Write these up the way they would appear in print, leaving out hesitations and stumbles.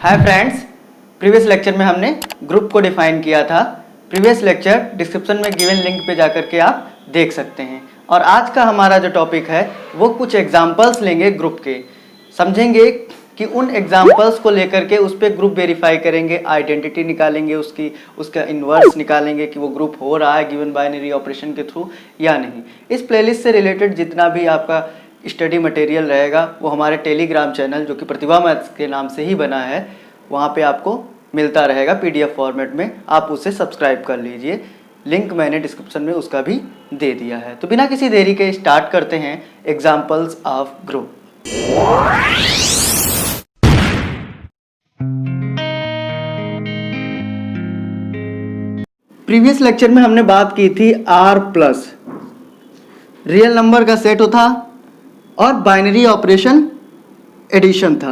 Hi friends, previous lecture में हमने group को डिफाइन किया था। प्रीवियस लेक्चर डिस्क्रिप्शन में गिवन लिंक पे जाकर के आप देख सकते हैं। और आज का हमारा जो टॉपिक है वो कुछ एग्जांपल्स लेंगे ग्रुप के, समझेंगे कि उन एग्जांपल्स को लेकर के उस पर ग्रुप वेरीफाई करेंगे, आइडेंटिटी निकालेंगे, उसका इन्वर्स निकालेंगे कि वो ग्रुप हो रहा है गिवन बाइनरी ऑपरेशन के थ्रू या नहीं। इस प्लेलिस्ट से रिलेटेड जितना भी आपका स्टडी मटेरियल रहेगा वो हमारे टेलीग्राम चैनल जो कि प्रतिभा मैथ्स के नाम से ही बना है, वहाँ पे आपको मिलता रहेगा पीडीएफ फॉर्मेट में। आप उसे सब्सक्राइब कर लीजिए, लिंक मैंने डिस्क्रिप्शन में उसका भी दे दिया है। तो बिना किसी देरी के स्टार्ट करते हैं examples of group. Previous lecture में हमने बात की थी आर प्लस रियल नंबर का सेट था और बाइनरी ऑपरेशन एडिशन था।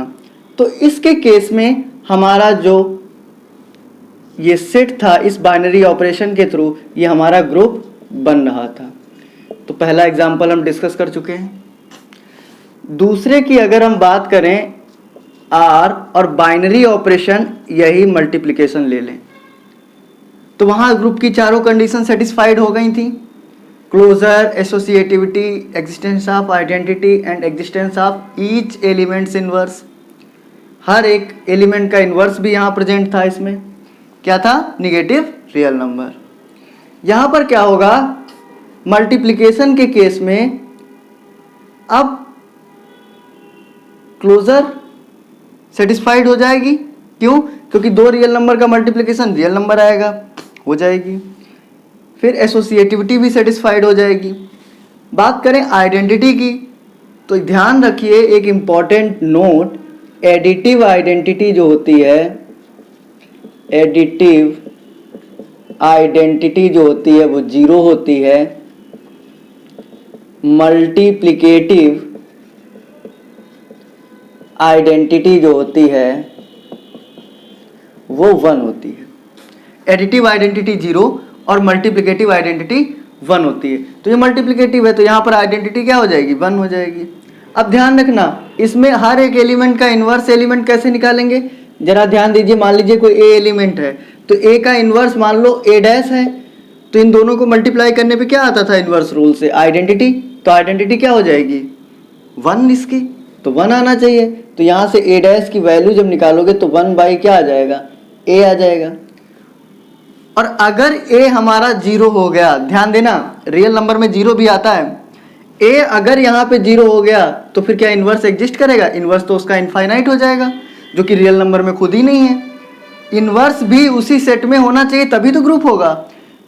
तो इसके केस में हमारा जो ये सेट था इस बाइनरी ऑपरेशन के थ्रू ये हमारा ग्रुप बन रहा था। तो पहला एग्जांपल हम डिस्कस कर चुके हैं। दूसरे की अगर हम बात करें आर और बाइनरी ऑपरेशन यही मल्टीप्लिकेशन ले लें तो वहां ग्रुप की चारों कंडीशन सेटिस्फाइड हो गई थी। Closure, associativity, existence of identity and existence of each elements inverse. हर एक एलिमेंट का इनवर्स भी यहाँ प्रेजेंट था। इसमें क्या था? Negative real number. यहाँ पर क्या होगा? मल्टीप्लिकेशन के केस में अब क्लोजर सेटिस्फाइड हो जाएगी। क्यों? क्योंकि दो रियल नंबर का मल्टीप्लिकेशन रियल नंबर आएगा, हो जाएगी। फिर एसोसिएटिविटी भी सेटिस्फाइड हो जाएगी। बात करें आइडेंटिटी की तो ध्यान रखिए एक इम्पॉर्टेंट नोट, एडिटिव आइडेंटिटी जो होती है, एडिटिव आइडेंटिटी जो होती है वो जीरो होती है। मल्टीप्लिकेटिव आइडेंटिटी जो होती है वो 1 होती है। एडिटिव आइडेंटिटी 0 और मल्टीप्लिकेटिव आइडेंटिटी 1 होती है। तो ये मल्टीप्लिकेटिव है तो यहाँ पर आइडेंटिटी क्या हो जाएगी? 1 हो जाएगी। अब ध्यान रखना इसमें हर एक एलिमेंट का इन्वर्स एलिमेंट कैसे निकालेंगे, जरा ध्यान दीजिए। मान लीजिए कोई ए एलिमेंट है तो ए का इन्वर्स मान लो ए डैश है, तो इन दोनों को मल्टीप्लाई करने पे क्या आता था इन्वर्स रूल से? आइडेंटिटी। तो आइडेंटिटी क्या हो जाएगी? 1 इसकी, तो 1 आना चाहिए। तो यहाँ से ए डैश की वैल्यू जब निकालोगे तो 1 बाई क्या आ जाएगा? ए आ जाएगा। और अगर ए हमारा 0 हो गया, ध्यान देना रियल नंबर में 0 भी आता है, ए अगर यहाँ पे 0 हो गया तो फिर क्या इन्वर्स एग्जिस्ट करेगा? इन्वर्स तो उसका इनफाइनाइट हो जाएगा जो कि रियल नंबर में खुद ही नहीं है। इन्वर्स भी उसी सेट में होना चाहिए तभी तो ग्रुप होगा।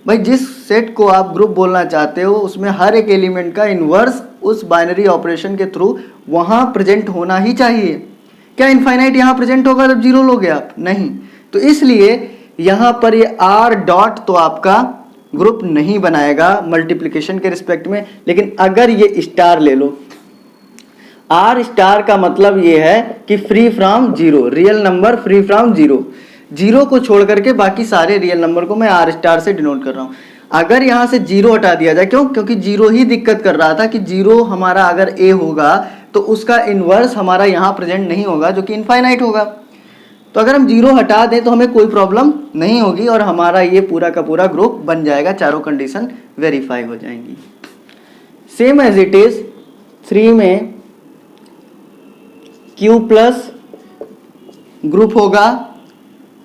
भाई जिस सेट को आप ग्रुप बोलना चाहते हो उसमें हर एक एलिमेंट का इन्वर्स उस बाइनरी ऑपरेशन के थ्रू वहाँ प्रेजेंट होना ही चाहिए। क्या इनफाइनाइट यहाँ प्रेजेंट होगा जब 0 लोगे आप? नहीं। तो इसलिए यहाँ पर ये आर डॉट तो आपका ग्रुप नहीं बनाएगा मल्टीप्लिकेशन के रिस्पेक्ट में। लेकिन अगर ये स्टार ले लो, आर स्टार का मतलब ये है कि free from 0, real number free from 0। 0 को छोड़ करके बाकी सारे रियल नंबर को मैं आर स्टार से डिनोट कर रहा हूँ। अगर यहाँ से 0 हटा दिया जाए, क्यों? क्योंकि 0 ही दिक्कत कर रहा था कि 0 हमारा अगर ए होगा तो उसका इन्वर्स हमारा यहाँ प्रेजेंट नहीं होगा जो कि इनफाइनाइट होगा। तो अगर हम 0 हटा दें तो हमें कोई प्रॉब्लम नहीं होगी और हमारा ये पूरा का पूरा ग्रुप बन जाएगा, चारों कंडीशन वेरीफाई हो जाएंगी। सेम एज इट इज 3 में Q प्लस ग्रुप होगा,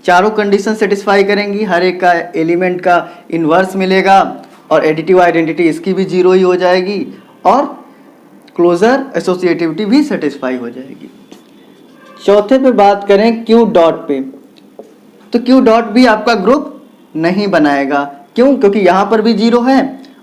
चारों कंडीशन सेटिस्फाई करेंगी, हर एक का एलिमेंट का इन्वर्स मिलेगा और एडिटिव आइडेंटिटी इसकी भी 0 ही हो जाएगी और क्लोजर एसोसिएटिविटी भी सेटिस्फाई हो जाएगी। चौथे पे बात करें Q डॉट पे, तो Q डॉट भी आपका ग्रुप नहीं बनाएगा। क्यों? क्योंकि यहाँ पर भी 0 है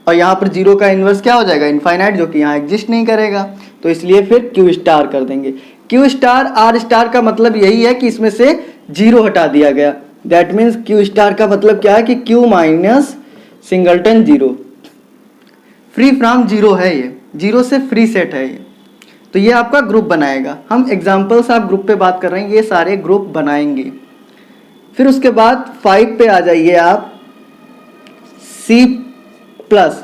और यहाँ पर 0 का इन्वर्स क्या हो जाएगा? इनफाइनाइट, जो कि यहाँ एग्जिस्ट नहीं करेगा। तो इसलिए फिर Q स्टार कर देंगे। Q स्टार आर स्टार का मतलब यही है कि इसमें से 0 हटा दिया गया। दैट मीन्स Q स्टार का मतलब क्या है कि Q minus singleton 0, free from 0 है, ये 0 से फ्री सेट है ये। तो ये आपका ग्रुप बनाएगा। हम एग्जाम्पल्स ऑफ ग्रुप पे बात कर रहे हैं, ये सारे ग्रुप बनाएंगे। फिर उसके बाद 5 पे आ जाइए आप। C प्लस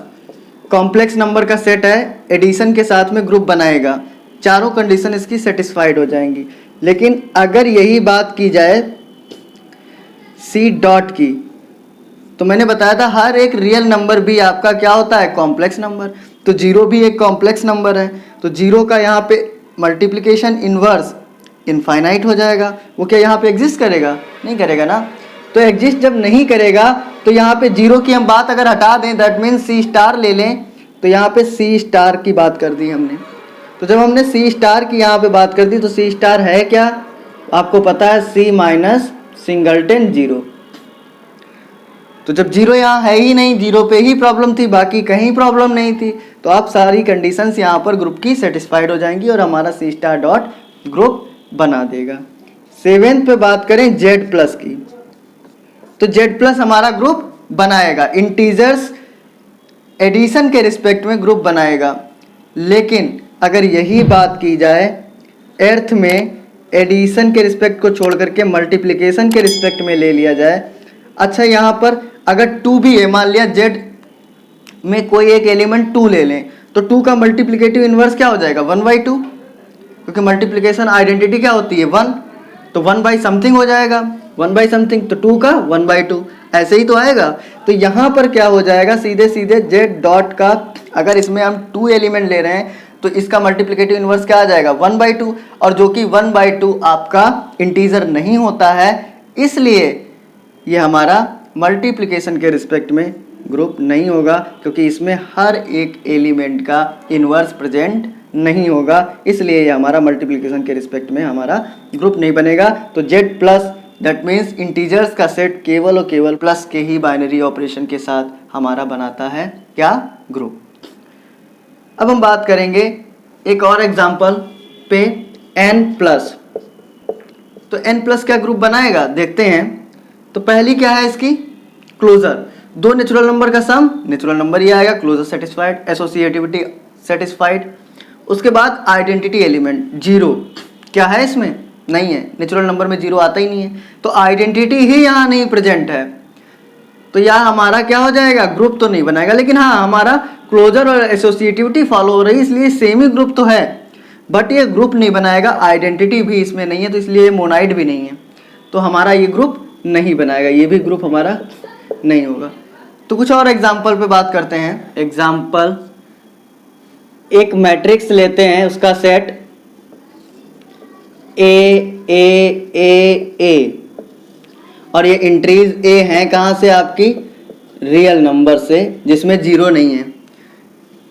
कॉम्प्लेक्स नंबर का सेट है, एडिशन के साथ में ग्रुप बनाएगा, चारों कंडीशन इसकी सेटिस्फाइड हो जाएंगी। लेकिन अगर यही बात की जाए सी डॉट की, तो मैंने बताया था हर एक रियल नंबर भी आपका क्या होता है, कॉम्प्लेक्स नंबर। तो जीरो भी एक कॉम्प्लेक्स नंबर है, तो जीरो का यहाँ पे मल्टीप्लिकेशन इनवर्स इनफाइनाइट हो जाएगा। वो क्या यहाँ पे एग्जिस्ट करेगा? नहीं करेगा ना। तो एग्जिस्ट जब नहीं करेगा तो यहाँ पे जीरो की हम बात अगर हटा दें, दैट मीन्स सी स्टार ले लें, तो यहाँ पे सी स्टार की बात कर दी हमने। तो जब हमने सी स्टार की यहाँ पे बात कर दी, तो सी स्टार है क्या? आपको पता है सी माइनस सिंगलटन जीरो। तो जब जीरो यहाँ है ही नहीं, जीरो पे ही प्रॉब्लम थी, बाकी कहीं प्रॉब्लम नहीं थी, तो आप सारी कंडीशंस यहाँ पर ग्रुप की सेटिस्फाइड हो जाएंगी और हमारा सी स्टार डॉट ग्रुप बना देगा। 7th पे बात करें जेड प्लस की, तो जेड प्लस हमारा ग्रुप बनाएगा, इंटीजर्स एडिशन के रिस्पेक्ट में ग्रुप बनाएगा। लेकिन अगर यही बात की जाए एर्थ में एडिशन के रिस्पेक्ट को छोड़ करके मल्टीप्लिकेशन के रिस्पेक्ट में ले लिया जाए, अच्छा यहाँ पर अगर 2 भी है, मान लिया जेड में कोई एक एलिमेंट 2 ले लें, तो 2 का मल्टीप्लिकेटिव इनवर्स क्या हो जाएगा? 1/2, क्योंकि मल्टीप्लिकेशन आइडेंटिटी क्या होती है? 1, तो 1 बाई समथिंग हो जाएगा, 1 बाई समथिंग, तो 2 का 1/2, ऐसे ही तो आएगा। तो यहाँ पर क्या हो जाएगा, सीधे सीधे जेड डॉट का, अगर इसमें हम 2 एलिमेंट ले रहे हैं तो इसका मल्टीप्लिकेटिव इनवर्स क्या आ जाएगा? 1/2, और जो कि 1/2 आपका इंटीजर नहीं होता है, इसलिए ये हमारा मल्टीप्लिकेशन के रिस्पेक्ट में ग्रुप नहीं होगा, क्योंकि इसमें हर एक एलिमेंट का इनवर्स प्रेजेंट नहीं होगा, इसलिए ये हमारा मल्टीप्लिकेशन के रिस्पेक्ट में हमारा ग्रुप नहीं बनेगा। तो Z plus that means integers का सेट केवल और केवल प्लस के ही बाइनरी ऑपरेशन के साथ हमारा बनाता है क्या? ग्रुप। अब हम बात करेंगे एक और एग्जाम्पल पे, n प्लस। तो n प्लस क्या ग्रुप बनाएगा, देखते हैं। तो पहली क्या है इसकी? क्लोजर, दो नेचुरल नंबर का सम, नेचुरल नंबर ही आएगा, क्लोजर सेटिस्फाइड, एसोसिएटिविटी सेटिस्फाइड। उसके बाद आइडेंटिटी एलिमेंट, जीरो क्या है इसमें? नहीं है, नेचुरल नंबर में जीरो आता ही नहीं है, तो आइडेंटिटी ही यहाँ नहीं प्रेजेंट है, तो यहाँ हमारा क्या हो जाएगा? ग्रुप तो नहीं बनाएगा। लेकिन हाँ, हमारा क्लोजर और एसोसिएटिविटी फॉलो हो रही है, इसलिए सेम ही ग्रुप तो है, बट ये ग्रुप नहीं बनाएगा, आइडेंटिटी भी इसमें नहीं है, तो इसलिए मोनाइड भी नहीं है, तो हमारा ये ग्रुप नहीं बनाएगा, ये भी ग्रुप हमारा नहीं होगा। तो कुछ और एग्जाम्पल पे बात करते हैं। एग्जाम्पल, एक मैट्रिक्स लेते हैं, उसका सेट ए, और ये इंट्रीज ए हैं कहाँ से? आपकी रियल नंबर से, जिसमें जीरो नहीं है।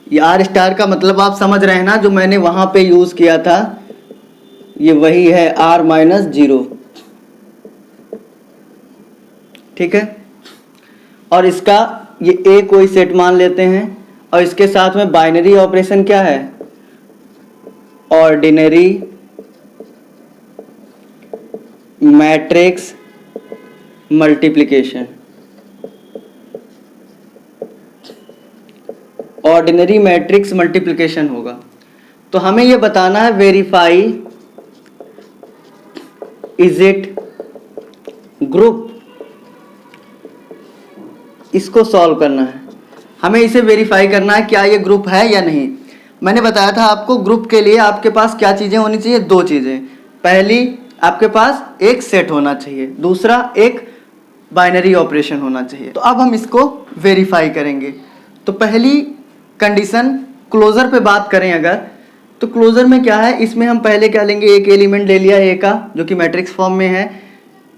ये आर स्टार का मतलब आप समझ रहे हैं ना, जो मैंने वहां पे यूज किया था, ये वही है आर माइनस जीरो, ठीक है। और इसका ये ए कोई सेट मान लेते हैं, और इसके साथ में बाइनरी ऑपरेशन क्या है? Ordinary matrix multiplication. Ordinary matrix multiplication होगा। तो हमें यह बताना है, वेरीफाई इज इट ग्रुप, इसको सॉल्व करना है, हमें इसे वेरीफाई करना है क्या ये ग्रुप है या नहीं। मैंने बताया था आपको, ग्रुप के लिए आपके पास क्या चीजें होनी चाहिए? दो चीजें। पहली, आपके पास एक सेट होना चाहिए, दूसरा एक बाइनरी ऑपरेशन होना चाहिए। तो अब हम इसको वेरीफाई करेंगे। तो पहली कंडीशन, क्लोजर पे बात करें अगर, तो क्लोजर में क्या है, इसमें हम पहले क्या लेंगे? एक एलिमेंट ले लिया ए का, जो कि मैट्रिक्स फॉर्म में है,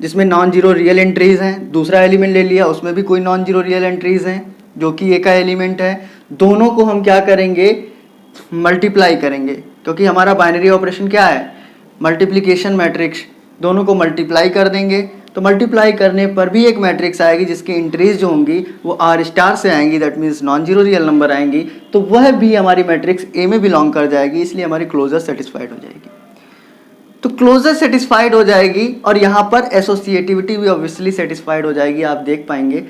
जिसमें नॉन जीरो रियल एंट्रीज हैं। दूसरा एलिमेंट ले लिया, उसमें भी कोई नॉन जीरो रियल एंट्रीज हैं, जो कि ए का एलिमेंट है। दोनों को हम क्या करेंगे? मल्टीप्लाई करेंगे, क्योंकि हमारा बाइनरी ऑपरेशन क्या है? Multiplication matrix. दोनों को मल्टीप्लाई कर देंगे, तो मल्टीप्लाई करने पर भी एक मैट्रिक्स आएगी जिसकी एंट्रीज जो होंगी वो आर स्टार से आएंगी, that means non zero real number आएंगी, तो वह भी हमारी मैट्रिक्स ए में बिलोंग कर जाएगी, इसलिए हमारी क्लोजर सेटिस्फाइड हो जाएगी। तो क्लोजर सेटिस्फाइड हो जाएगी, और यहाँ पर एसोसिएटिविटी भी ऑब्वियसली सेटिस्फाइड हो जाएगी, आप देख पाएंगे।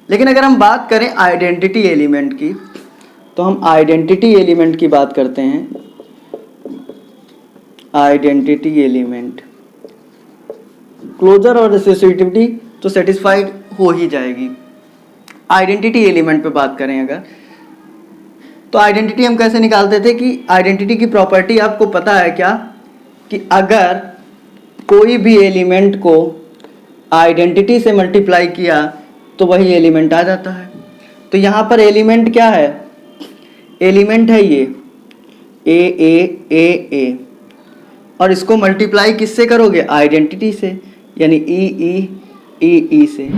लेकिन अगर हम बात करें आइडेंटिटी एलिमेंट की, तो हम आइडेंटिटी एलिमेंट की बात करते हैं। आइडेंटिटी एलिमेंट, क्लोजर और एसोसिएटिविटी तो सेटिस्फाइड हो ही जाएगी। आइडेंटिटी एलिमेंट पे बात करें अगर, तो आइडेंटिटी हम कैसे निकालते थे कि आइडेंटिटी की प्रॉपर्टी आपको पता है क्या, कि अगर कोई भी एलिमेंट को आइडेंटिटी से मल्टीप्लाई किया तो वही एलिमेंट आ जाता है। तो यहाँ पर एलिमेंट क्या है, एलिमेंट है ये ए और इसको मल्टीप्लाई किससे करोगे, आइडेंटिटी से, यानी ई से।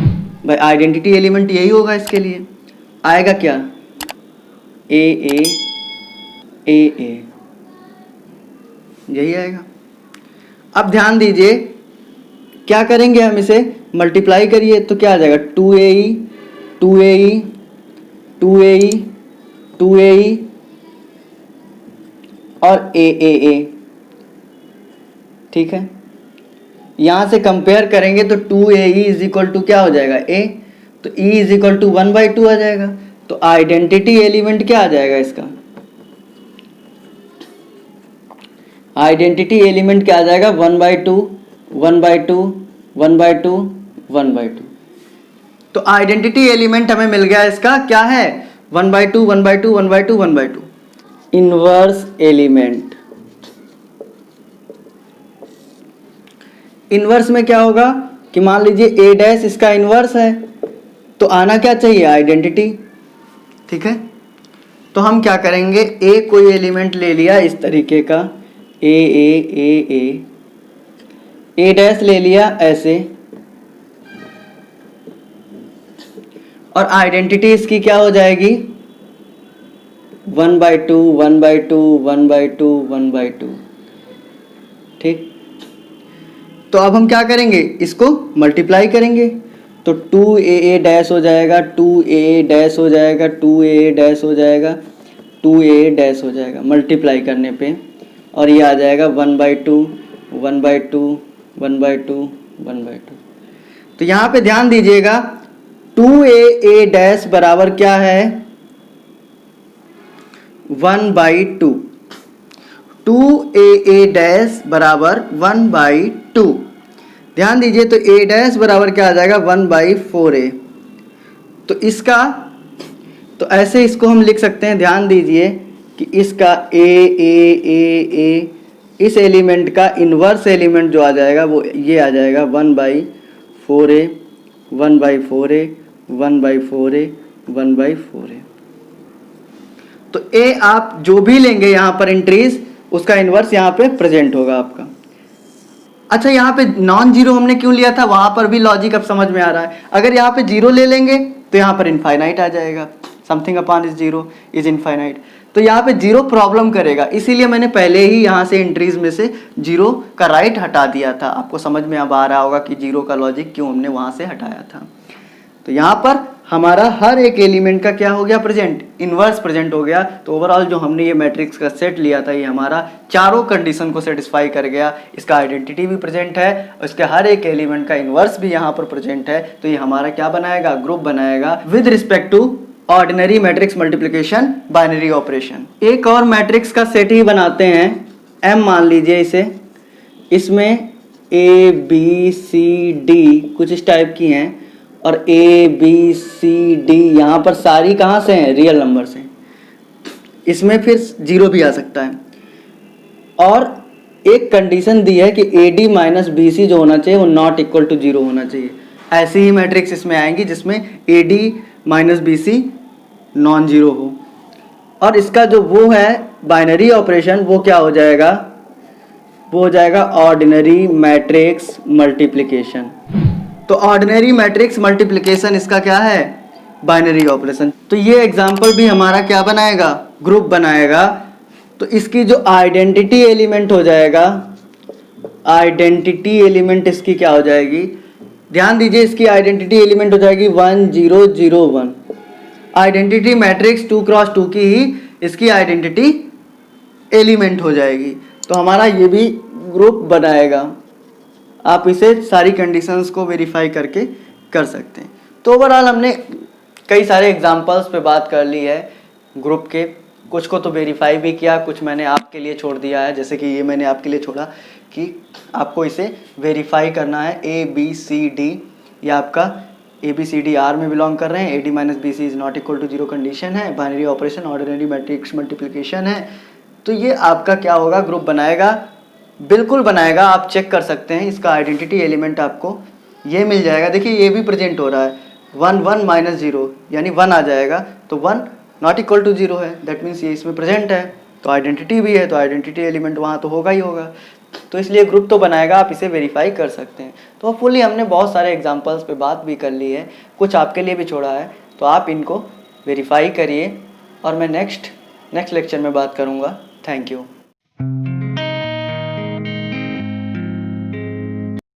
भाई आइडेंटिटी एलिमेंट यही होगा, इसके लिए आएगा क्या, ए यही आएगा। अब ध्यान दीजिए क्या करेंगे हम, इसे मल्टीप्लाई करिए तो क्या आ जाएगा, 2AE और ए। ठीक है, यहाँ से कंपेयर करेंगे तो 2AE इज इक्वल टू क्या हो जाएगा, ए, तो E इज इक्वल टू 1/2 आ जाएगा। तो आइडेंटिटी एलिमेंट क्या आ जाएगा इसका, आइडेंटिटी एलिमेंट क्या आ जाएगा, 1/2। तो आइडेंटिटी एलिमेंट हमें मिल गया, इसका क्या है, 1/2। इनवर्स एलिमेंट, इनवर्स में क्या होगा कि मान लीजिए A' इसका इनवर्स है, तो आना क्या चाहिए, आइडेंटिटी। ठीक है, तो हम क्या करेंगे, A कोई एलिमेंट ले लिया इस तरीके का, A' ले लिया ऐसे, और आइडेंटिटी इसकी क्या हो जाएगी, 1/2। ठीक, तो अब हम क्या करेंगे, इसको मल्टीप्लाई करेंगे तो 2AA' हो जाएगा, 2AA' हो जाएगा, 2AA' हो जाएगा, 2AA' हो जाएगा मल्टीप्लाई करने पे, और ये आ जाएगा 1/2। तो यहाँ पे ध्यान दीजिएगा 2AA' बराबर क्या है, 1/2। 2AA' बराबर 1/2। ध्यान दीजिए तो A' बराबर क्या आ जाएगा, 1/4A। तो इसका, तो ऐसे इसको हम लिख सकते हैं, ध्यान दीजिए कि इसका ए इस एलिमेंट का इनवर्स एलिमेंट जो आ जाएगा वो ये आ जाएगा 1/4A। तो ए आप जो भी लेंगे यहाँ पर एंट्रीज, उसका इनवर्स यहाँ पे प्रेजेंट होगा आपका। अच्छा, यहाँ पे नॉन जीरो हमने क्यों लिया था, वहां पर भी लॉजिक अब समझ में आ रहा है। अगर यहाँ पे जीरो ले लेंगे तो यहाँ पर इनफाइनाइट आ जाएगा, something upon is zero is infinite. तो यहाँ पे जीरो प्रॉब्लम करेगा, इसीलिए मैंने पहले ही यहाँ से एंट्रीज में से जीरो का राइट हटा दिया था। आपको समझ में अब आ रहा होगा कि जीरो का लॉजिक क्यों हमने वहां से हटाया था। तो यहाँ पर हमारा हर एक एलिमेंट का क्या हो गया, प्रेजेंट, इनवर्स प्रेजेंट हो गया। तो ओवरऑल जो हमने ये मैट्रिक्स का सेट लिया था, ये हमारा चारों कंडीशन को सेटिस्फाई कर गया। इसका आइडेंटिटी भी प्रेजेंट है, उसके हर एक एलिमेंट का इनवर्स भी यहाँ पर प्रेजेंट है। तो ये हमारा क्या बनाएगा, ग्रुप बनाएगा with respect to ordinary matrix multiplication binary operation. एक और मैट्रिक्स का सेट ही बनाते हैं, M मान लीजिए इसे, इसमें ABCD कुछ इस टाइप की हैं, और ABCD यहाँ पर सारी कहाँ से हैं, रियल नंबर से। इसमें फिर जीरो भी आ सकता है, और एक कंडीशन दी है कि AD माइनस BC जो होना चाहिए वो नॉट इक्वल टू जीरो होना चाहिए। ऐसी ही मैट्रिक्स इसमें आएंगी जिसमें AD minus BC non zero हो, और इसका जो वो है बाइनरी ऑपरेशन, वो क्या हो जाएगा, वो हो जाएगा ऑर्डिनरी मैट्रिक्स मल्टीप्लिकेशन। तो ऑर्डिनरी मैट्रिक्स मल्टीप्लिकेशन इसका क्या है, बाइनरी ऑपरेशन। तो ये एग्जांपल भी हमारा क्या बनाएगा, ग्रुप बनाएगा। तो इसकी जो आइडेंटिटी एलिमेंट हो जाएगा, आइडेंटिटी एलिमेंट इसकी क्या हो जाएगी, ध्यान दीजिए इसकी आइडेंटिटी एलिमेंट हो जाएगी 1 0 0 1। आइडेंटिटी मैट्रिक्स 2x2 की ही इसकी आइडेंटिटी एलिमेंट हो जाएगी। तो हमारा ये भी ग्रुप बनाएगा। आप इसे सारी कंडीशंस को वेरीफाई करके कर सकते हैं। तो ओवरऑल हमने कई सारे एग्जांपल्स पे बात कर ली है ग्रुप के, कुछ को तो वेरीफाई भी किया, कुछ मैंने आपके लिए छोड़ दिया है। जैसे कि ये मैंने आपके लिए छोड़ा कि आपको इसे वेरीफाई करना है। ABCD ये आपका ABCD R में बिलोंग कर रहे हैं। AD minus BC is not equal to zero condition है, binary operation ordinary matrix multiplication है। तो ये आपका क्या होगा, ग्रुप बनाएगा बिल्कुल बनाएगा, आप चेक कर सकते हैं। इसका आइडेंटिटी एलिमेंट आपको ये मिल जाएगा। देखिए ये भी प्रेजेंट हो रहा है 1 1 माइनस 0 यानी 1 आ जाएगा, तो 1 नॉट इक्वल टू 0 है, दैट मीन्स ये इसमें प्रेजेंट है, तो आइडेंटिटी भी है, तो आइडेंटिटी एलिमेंट वहाँ तो होगा ही होगा, तो इसलिए ग्रुप तो बनाएगा, आप इसे वेरीफाई कर सकते हैं। तो होपफुली हमने बहुत सारे एग्जांपल्स पे बात भी कर ली है, कुछ आपके लिए भी छोड़ा है, तो आप इनको वेरीफाई करिए और मैं नेक्स्ट लेक्चर में बात करूँगा। Thank you.